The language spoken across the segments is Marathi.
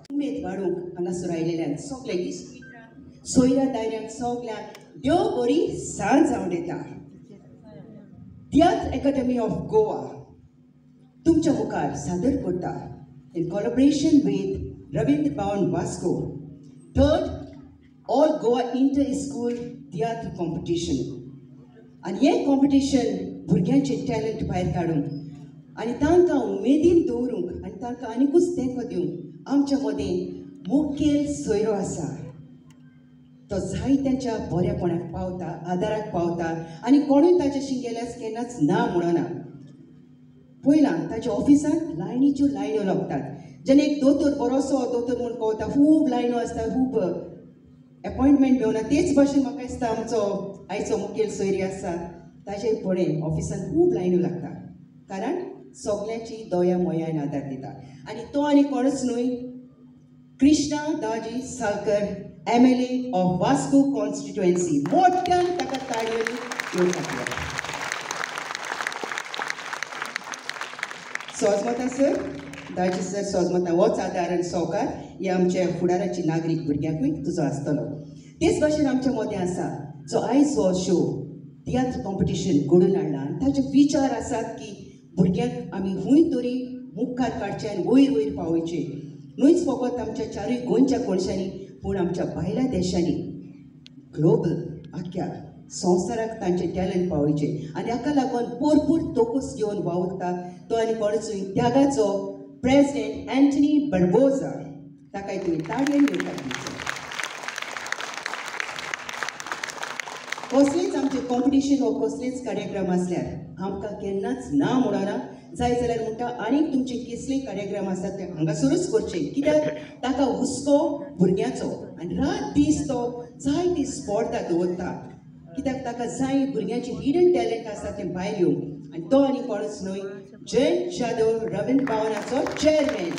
उमेद वाडूंक हांगासर आयिल्ल्यान सगळ्यांक सोयऱ्या दायऱ्यांक सगळ्यांक देव बरी सांज जावं दिता. तियात्र अकादमी ऑफ गोवा तुमच्या मुखार सादर करता in collaboration with Rabindra Bhavan Vasco third all Goa inter school tiatr competition. आनी हें कॉम्पिटिशन भुरग्यांचे टॅलंट भायर काडूंक आनी तांकां उमेदीन दवरूंक आनी तांकां आनिकूच तेंको दिवंक आमच्या मदें मुखेल सोयरो आसा. तो जायत्यांच्या बऱ्यापणाक पावता, आदाराक पावता आनी कोणूय ताच्याशी गेल्यास केन्नाच ना म्हणना. पयलां ताच्या ऑफिसांत लायनीच्यो लायन्यो लागतात. जेन्ना एक दोतोर बरोसो दोतोर म्हूण कवता खूब लायन्यो आसता, खूब अपॉयंटमेंट मेळना. तेच भाशेन म्हाका दिसता आमचो आयचो मुखेल सोयरी आसा ताचे फुडें ऑफिसांत खूब लायन्यो लागता, कारण सगळ्यांची दोया मोयान आदार दिता. आनी तो आनी कोणूच न्हय, Krishna Daji Salkar MLA of Vasco constituency. मोठ्यान ताका ताळयो येवंक. सोजमता सर, दाजी सर सोजमता होच आदार आनी सहकार हे आमच्या फुडाराची नागरीक भुरग्यांकूय तुजो आसतलो. तेच भाशेन आमच्या मदें आसा जो आयज हो शो तियात्र कॉम्पिटिशन घडोवन हाडला आनी ताचे विचार आसात की भुरग्यांक आमी खूंय तरी मुखार काडचे आनी वयर वयर पावयचे. न्हूच फकत आमच्या चारूय गोंयच्या कोणशांनी पूण आमच्या भायल्या देशांनी ग्लोबल आख्या संवसाराक तांचे टॅलंट पावयचे. आनी हाका लागून भरपूर तोकूस घेवन वावुरता तो आनी कोणूच त्यागाचो प्रेसिडेंट एंटनी बार्बोसा. ताकाय तुमी ताळयेन येवपाक दिवचो. कसलेंच आमचें कॉम्पिटिशन वो कसलेच कार्यक्रम आसल्यार आमकां केन्नाच ना म्हणना. जाय जाल्यार म्हणटा आनीक तुमचे कसलेय कार्यक्रम आसात ते हांगासरूच करचे, कित्याक ताका हुस्को भुरग्याचो आनी रात दीस तो जायती स्पर्धा दवरता. कित्याक ताका जाय भुरग्यांची हिडन टॅलंट आसा तें भायर येवंक. आनी तो आनी कोणूच न्हय, जयंत जाधव रवींद्र भवनाचो चेअरमॅन.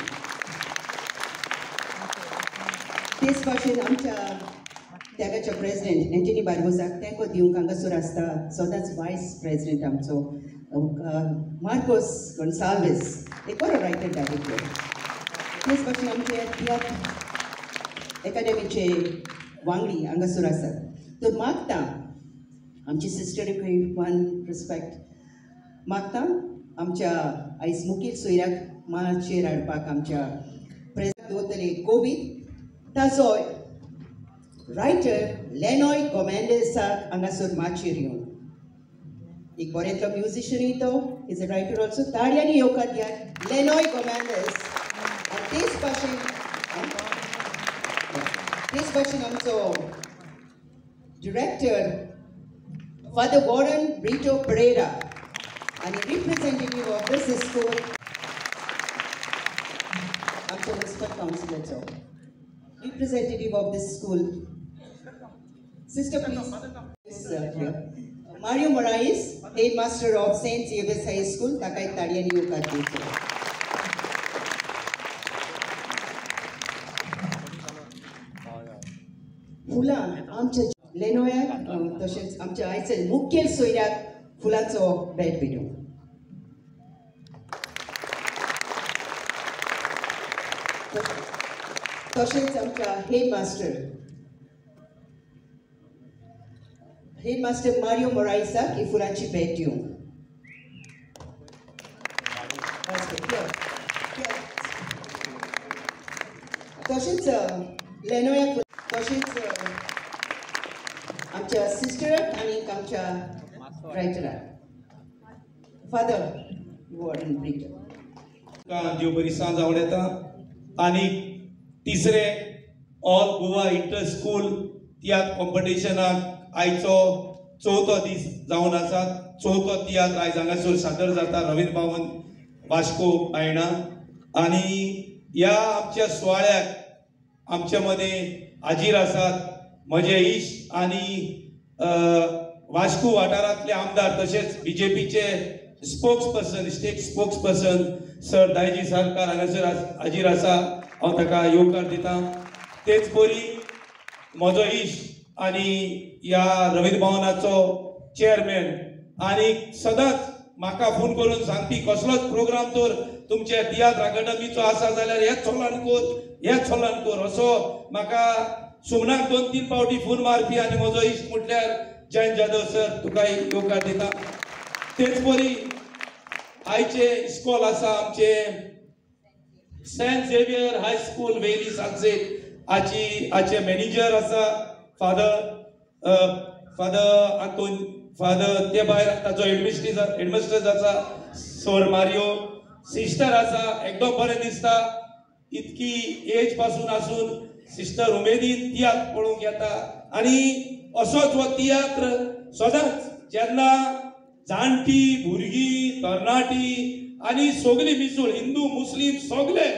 तेच भाशेन आमच्या त्यागाच्या प्रेसिडेंट एंटनी बार्बोसाक तेंको दिवंक हांगासर आसता सदांच वायस प्रेसिडेंट आमचो मार्कोस गोन्साल्वेस, एक बरो रायटर डायरेक्टर. तेच भाशेन आमचे तियात्र अकादमीचे वांगडी हांगासर आसात. तर मागता आमची सिस्टरीकूय वन रिस्पेक्ट मागता आमच्या आयज मुखेल सोयऱ्याक माचेर हाडपाक आमच्या प्रेसिडेंट दवरतले कोविड ताचो रायटर लेनॉय गोमेंडेसाक हांगासर माचेर येवन. एक बरेंतलो म्युजिशियनूय तो, इज अ रायटर ऑल्सो. ताळयांनी येवकार दियात लेनॉय गोमेंडेस. आनी तेच भाशेन आमचो director father Warren Brito Pereira आनी रिप्रेझेंटेटिव्ह ऑफ दिस स्कूल आमच्या म्युनिसिपल कावन्सिलाचो representative of this school. Sister, please. Mario Morais, headmaster of St. Xavier's High School, Takai Tadiani Ukati. फुलां आमच्या लेनोयाक तशेंच आमच्या आयचे मुखेल सोयऱ्याक फुलांचो भेट भेटूंक. तशेंच आमच्या हेडमास्टर मारियो मोरायसाक ही फुलांची भेट दिवंक. तशेंच लेनोयाक तशेंच आमच्या सिस्टराक आनी आमच्या रायटराक फादर वॉर्डन ब्रिटो. देव बरी सांज आवडता. आनी तिसरे all Goa inter school tiatr कॉम्पिटिशनाक आयचो चवथो दीस जावन आसा. चवथो तियात्र आयज हांगासर सादर जाता रवींद्र भवन वास्को आयणा. आनी ह्या आमच्या सुवाळ्याक आमच्या मदें हाजीर आसात म्हजे इश्ट आणि वास्को वाठारांतले आमदार तशेंच बीजेपीचे spokesperson state spokesperson sir Daji सरकार हांगासर हाजीर आसा हांव ताका येवकार दितां तेच परी म्हजो इश्ट आनी ह्या रवींद्र भवनाचो चेअरमॅन आनी सदांच म्हाका फोन करून सांगपी कसलोच प्रोग्राम तर तुमच्या तियात्र अकादमीचो आसा जाल्यार हेच हॉलान कर असो म्हाका सुमनाक 2-3 फावटी फोन मारपी आनी म्हजो इश्ट म्हटल्यार जयंत जाधव सर तुकाय येवकार दिता तेच परी आयचे इस्कॉल आसा आमचे सेंट झेवियर हाय स्कूल वेली सालसेट हाचे मॅनेजर आसा फादर ते भायर ताचो हेडमिस्ट्रेस आसा सर मारियो सिस्टर आसा एकदम बरें दिसता इतकी एज पासून आसून सिस्टर उमेदीन तियात्र पळोवंक येता आनी असोच हो तियात्र सदांच जेन्ना जाणटी भुरगीं तरणाटी आनी सगळीं मिसळून हिंदू मुस्लीम सगळे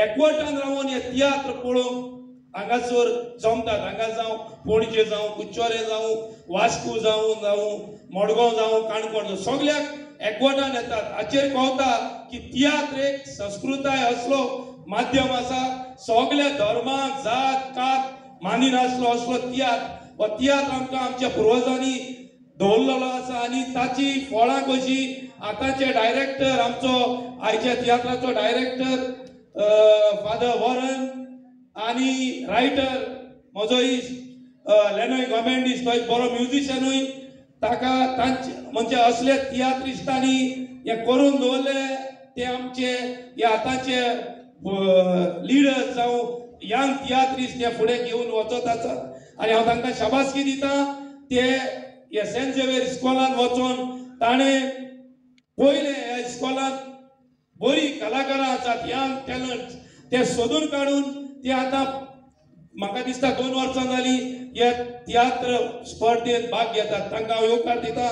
एकवटान रावन हे तियात्र पळोवंक हांगासर जमतात हांगा जावं पणजे जावं कुच्चोरे जावं वास्को जावं मडगांव जावं काणकोण सगळ्याक एकवटान येतात हाचेर कळटा की तियात्र एक संस्कृताय असलो माध्यम आसा सगळ्या धर्माक जात कात मानी नासलो असलो तियात्र हो तियात्र आमकां आमच्या पुर्वजांनी दवरलेलो आसा आनी ताची फळां कशी आतांचे डायरेक्टर आमचो आयच्या तियात्राचो डायरेक्टर फादर वॉरन आनी रायटर म्हजो इश्ट लेनोय गॉमेंडिस्ट तो एक बरो म्युझिशियनूय ताका तांचे म्हणजे असले तियात्रिस्टांनी हे करून दवरले ते आमचे हे आतांचे लिडर्स जावं यंग तियात्रिस्ट ते फुडें घेवन वचत आसा आनी हांव तांकां शाबासकी दिता ते हे सेंट झेवियर इस्कॉलान वचोन ताणें पयले ह्या इस्कॉलांत बरी कलाकारां आसात यंग टॅलंट्स ते सोदून काडून ते आतां म्हाका दिसता 2 वर्सां जालीं हे तियात्र स्पर्धेंत भाग घेतात तांकां हांव येवकार दिता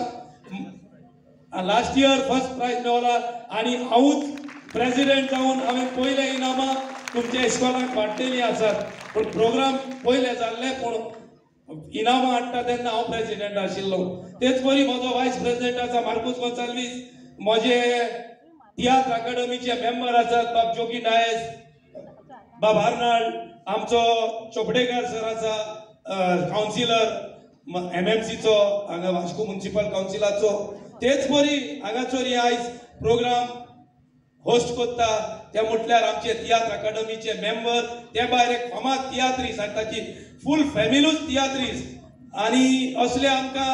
लास्ट इयर फर्स्ट प्रायज मेळ्ळा आनी हांवूच प्रेसिडेंट जावन हांवें पयले इनामां तुमच्या इस्कॉलाक वाडटलीं आसात पूण प्रोग्राम पयले जाल्ले पूण इनामां हाडटा तेन्ना हांव प्रेसिडेंट आशिल्लो तेच परी म्हजो वायस प्रेसिडेंट आसा मार्कोस गोन्साल्वीस म्हजे तियात्र अकादमीचे मेंबर आसात बाब जोगी नायस बाब आर्नाल्ड आमचो चोपडेकर सर आसा कावन्सिलर MMCचो हांगा वास्को म्युनिसिपल कावन्सिलाचो तेच बरी हांगासर आयज प्रोग्राम होस्ट करता ते म्हटल्यार आमचे तियात्र अकादमीचे मेंबर ते भायर एक फामाद तियात्रीस आनी ताची फूल फॅमिलूच तियात्रीस आनी असले आमकां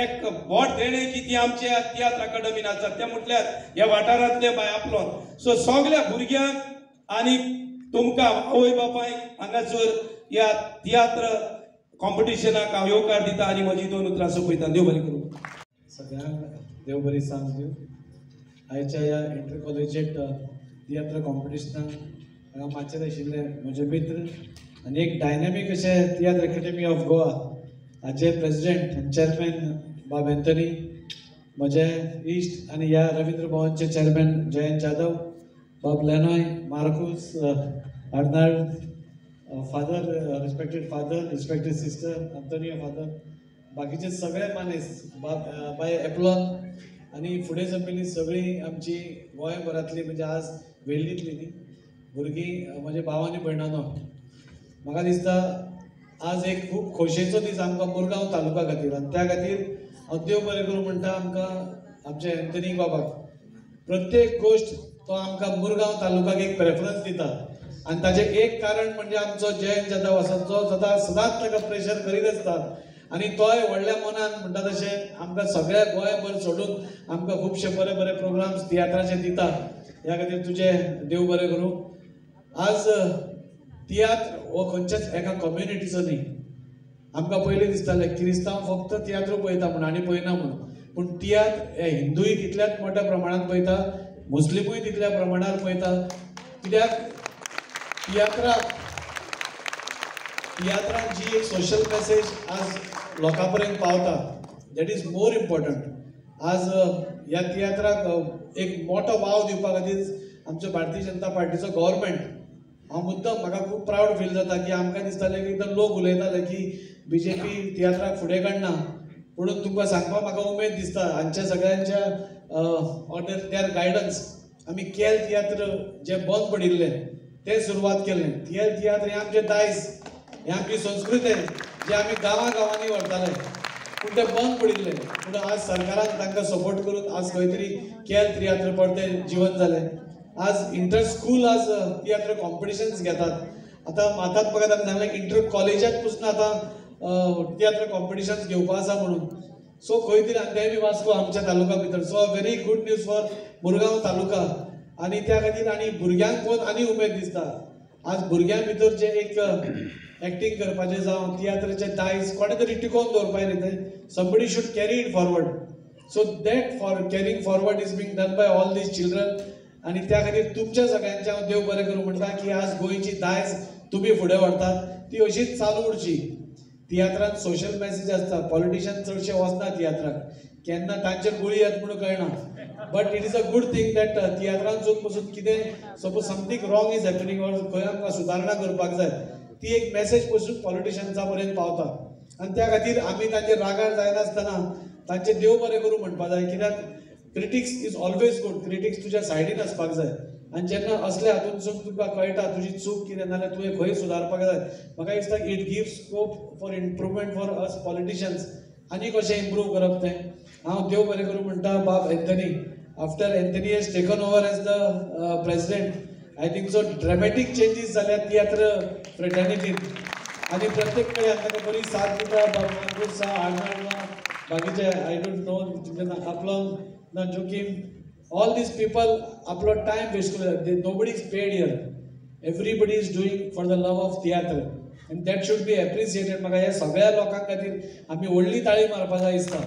एक व्हड देणे की ती आमच्या तियात्र अकादमीन आसात ते म्हटल्यार ह्या वाठारांतले बाय आपलो सो सगळ्या भुरग्यांक आनी तुमकां आवय बापायक हांगासर ह्या तियात्र कॉम्पिटिशनाक हांव येवकार दिता आनी म्हजी 2 उतरां सोंपयता देव बरें करूं सगळ्यांक देव बरी सांग दिवं आयच्या ह्या इंटर कॉलेजिएट तियात्र कॉम्पिटिशनाक हांगा माचयेर आशिल्ले म्हजे मित्र आनी एक डायनॅमीक अशे तियात्र अकॅडमी ऑफ गोवा हाचे प्रेसिडेंट आनी चेअरमॅन बाब एंथनी म्हजे इश्ट आनी ह्या रवींद्र भवनचे चेअरमॅन जयंत जाधव बाब Lenoy Marcos Arnold father respected father respected sister Antonio father बाकीचे सगळे मानेस बाय एप्लॉन आनी फुडें जमिल्ली सगळी आमची गोंयभरांतली म्हणजे आज वेल्लींतली न्ही भुरगीं म्हजे भाव आनी भयणानो म्हाका दिसता आज एक खूब खोशयेचो दीस आमकां मुरगांव तालुका खातीर आनी त्या खातीर हांव देव बरें करूं म्हणटा आमकां आमचे एंथनी बाबाक प्रत्येक गोश्ट तो आमकां मुरगांव तालुक्याक एक प्रेफरन्स दिता आनी ताचें एक कारण म्हणजे आमचो जयंत जाधव आसा जो सदांच ताका प्रेशर करीत आसता आनी तोय व्हडल्या मनान म्हणटा तशें आमकां सगळ्या गोंयभर सोडून आमकां खुबशे बरे बरे प्रोग्राम्स तियात्राचे दिता ह्या खातीर तुजें देव बरें करूं आज तियात्र हो खंयच्याच एका कम्युनिटीचो न्ही आमकां पयलीं दिसतालें क्रिस्तांव फक्त तियात्र पळयता म्हूण आनी पळयना म्हणून पूण तियात्र हे हिंदूय तितल्याच मोठ्या प्रमाणांत पळयता मुस्लिमूय तितल्या प्रमाणांत पळयता कित्याक तियात्रांत जी एक सोशल मेसेज आज लोकां पर्यंत पावता दॅट इज मोर इम्पॉर्टंट आज ह्या तियात्राक एक मोठो वाव दिवपा खातीर आमचो भारतीय जनता पार्टीचो गव्हर्मेंट हांव मुद्दम म्हाका खूब प्रावड फील जाता की आमकां दिसतालें की एकदम लोक उलयताले की BJP तियात्राक फुडें काडना, म्हणून तुमकां सांगपाक म्हाका उमेद दिसता हांच्या सगळ्यांच्या ऑर्डर देर गायडन्स आमी केल तियात्र जे बंद पडिल्ले ते सुरवात केलें. केल तियात्र हें आमचें दायज, हें आमची संस्कृती जे आमी गांवांनी व्हरताले, पूण ते बंद पडिल्ले. पूण आज सरकारान तांकां सपोर्ट करून आज खंय तरी केल तियात्र परतें जिवंत जालें. आज इंटर स्कूल आज तियात्र कॉम्पिटिशन्स घेतात. आतां मातात म्हाका सांगलें इंटर कॉलेजात पसून आतां तियात्र कॉम्पिटिशन्स घेवपा आसा म्हणून. सो खंय तरी आनी वास्को आमच्या तालुका भितर. So very good news for Murgaon taluka. आनी त्या खातीर आनी भुरग्यांक पळोवन आनी उमेद दिसता. आज भुरग्यां भितर जे एक एक्टींग करपाचें जावं तियात्राचें दायज कोणे तरी टिकोवन दवरपाक न्ही तें somebody should carry it forward. So that for carrying forward is being done by all these children. आणि त्या खातीर तुमच्या सगळ्यांचे हांव देव बरें करूं म्हणटा की आज गोंयची दायज तुमी फुडें व्हरतात ती अशीच चालू उरची. तियात्रांत सोशल मॅसेज आसता, पॉलिटिशियन चडशे वचना तियात्राक, केन्ना तांचेर गुळी येता म्हणून कळना. But it is a good thing that तियात्रांसून पसून कितें suppose something wrong is happening or खंय आमकां सुदारणा करपाक जाय ती एक मॅसेज पसून पॉलिटिशियन्सा पर्यंत पावता. आनी त्या खातीर आमी तांचेर रागार जायनासतना तांचें देव बरें करूं म्हणपा जाय. कित्याक critics is always good. Critics तुज्या सायडीन आसपाक जाय. आनी जेन्ना असल्या हातूंतसून तुका कळटा तुजी चूक कितें नाल्यार तुवें खंय सुदारपाक जाय, म्हाका दिसता it gives scope for improvement for us politicians. आनी कशें इम्प्रूव करप तें हांव देव बरें करूं म्हणटा. बाब Anthony, after Anthony has taken over as the president, I think so dramatic changes जाल्यात तियात्र फ्रेटर्निटीन. आनी प्रत्येक कडेन ताका बरी साथ दिता. मार्कोस आहा, आर्नल्ड आहा, बाकीचे आय डोंट नो आपलो ना जोकीम, all these people आपलो टाइम वेस्ट करतात. nobody is paid here. everybody is doing for the love of theatre and that should be appreciated. म्हाका ह्या सगळ्या लोकां खातीर आमी व्हडली ताळी मारपाक जाय दिसता.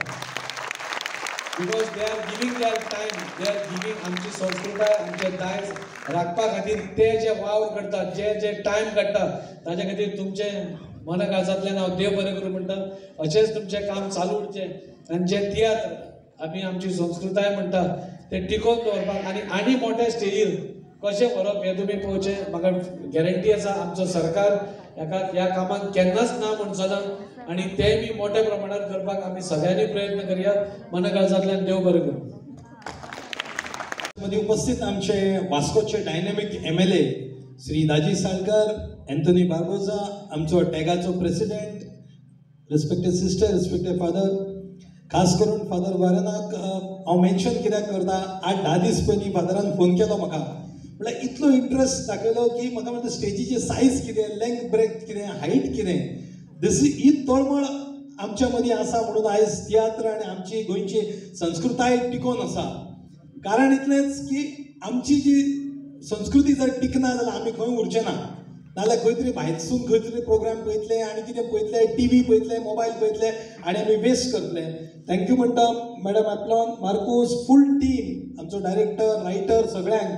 Because they are giving their time, they are giving आमची संस्कृताय आमचे दायज राखपा खातीर ते जे वावर करतात, जे टायम काडटात ताचे खातीर तुमचे मनकाजांतल्यान हांव देव बरें करूं म्हणटा. अशेंच तुमचें काम चालू उरचें आनी जे तियात्र आमी आमची संस्कृताय म्हणटा ते टिकोवन दवरपाक आनी मोठ्या स्टेजीर कशें व्हरप हें तुमी पळोवचें. म्हाका गॅरंटी आसा आमचो सरकार ह्या कामाक केन्नाच ना म्हणचना आनी तेय बी मोठ्या प्रमाणात करपाक आमी सगळ्यांनी प्रयत्न करया. मनकाजांतल्यान देव बरें करूं. मध्ये उपस्थित आमचे वास्कोचे dynamic MLA Shri Daji Salkar, Anthony Barboza, आमचो टॅगाचो president, respected sister, respected father, खास करून फादर वारनाक हांव मेन्शन कित्याक करता, 8-10 दीस पयलीं फादरान फोन केलो म्हाका. म्हळ्यार इतलो इंट्रस्ट दाखयलो की म्हाका म्हणटा स्टेजीची सायज कितें, लेंथ ब्रेथ कितें, हायट कितें, ही तळमळ आमच्या मदीं आसा म्हणून आयज तियात्र आनी आमची गोंयची संस्कृताय टिकोवन आसा. कारण इतलेंच की आमची जी संस्कृती जर टिकना जाल्यार आमी खंय उरचे ना. नाल्यार खंय तरी भायरसून खंय तरी प्रोग्राम पळयतले आनी कितें पळयतले, TV पळयतले, मोबायल पळयतले आनी आमी वेस्ट करतले. थँक्यू म्हणटा मॅडम एप्लॉन, मार्कोस, फूल टीम, आमचो डायरेक्टर, रायटर, सगळ्यांक.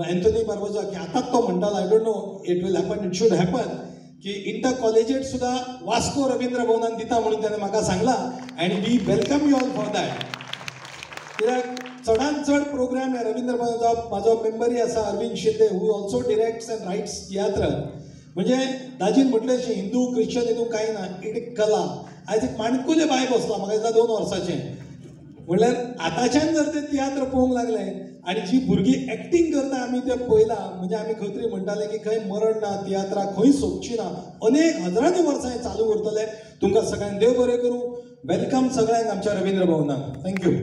एंथनी बार्बोजा की आतांच तो म्हणटालो, I don't know it will happen, it should happen, की इंटर कॉलेजेट सुद्धा वास्को रवींद्र भवनान दिता म्हणून ताणें म्हाका सांगला. आनी we welcome you all for that. कित्याक चडांत चड प्रोग्राम हे रवींद्र भवन जावप. म्हाजो मेंबरूय आसा Arvind Shinde, who also directs and writes tiatr. म्हणजे दाजीन म्हटलें अशें हिंदू क्रिश्चन हितून कांय ना, इट एक कला. आयज एक माणकुले बाय बसला, म्हाका दिसता 2 वर्साचें. म्हणल्यार आतांच्यान जर ते तियात्र पळोवंक लागले आनी जी भुरगीं एक्टींग करता आमी तें पळयलां, म्हणजे आमी खंय तरी म्हणटाले की खंय मरण ना, तियात्रां खंय सोंपची ना, अनेक हजारांनी वर्सां हें चालू उरतलें. तुमकां सगळ्यांक देव बरें करूं. वेलकम सगळ्यांक आमच्या रवींद्र भवनाक. थँक्यू.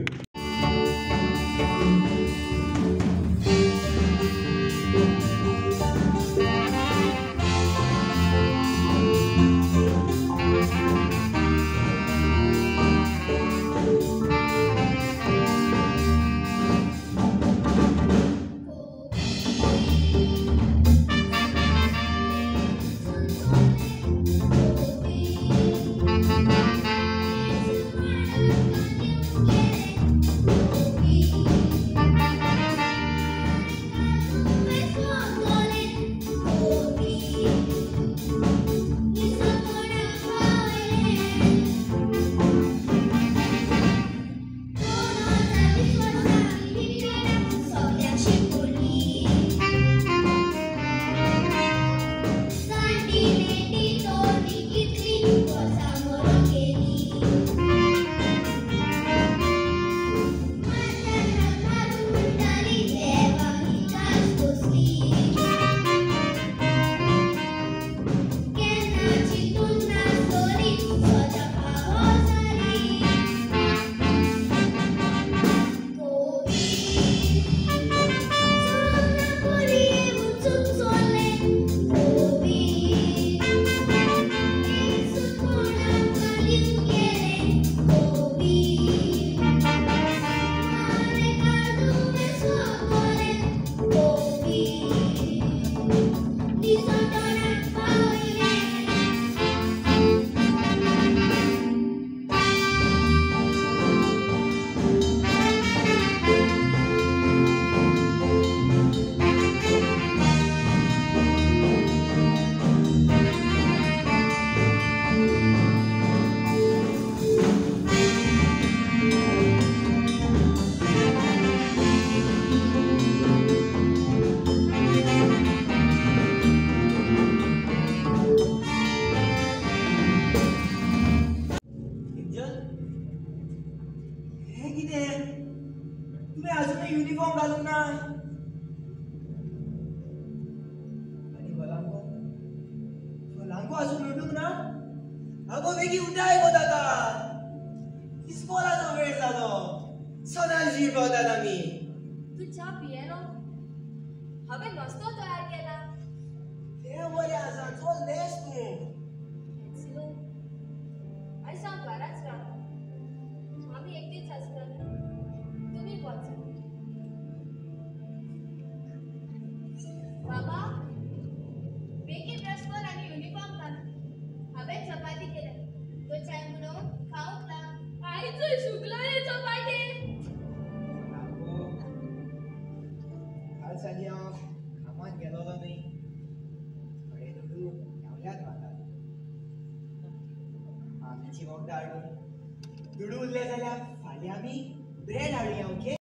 माय आणि भलांको अजून उठूक ना अगो वेगी उठाय गो दादा इस्कोलाचो वेळ जालो सोनालजी पावतात आमी तू चा पियेलो हांवें नास्तो तयार केला ते बरें आसा चल नेस तूं सिलो आयज हांव घराच रावता आमी एकटीच आसतली तुमी वचा बाबा बेगीन ब्रश कर आनी युनिफॉर्म घाल हांवें चपाती केल्या तो चाय म्हणून खावंक लाग आयज शुक्ला रे चपाती काल सांजे हांव कामाक गेलोलो न्ही थोडे दुडू गावल्यात म्हाका आमची वखदां हाडून दुडू उरले जाल्यार फाल्यां आमी ब्रेड हाडुया ओके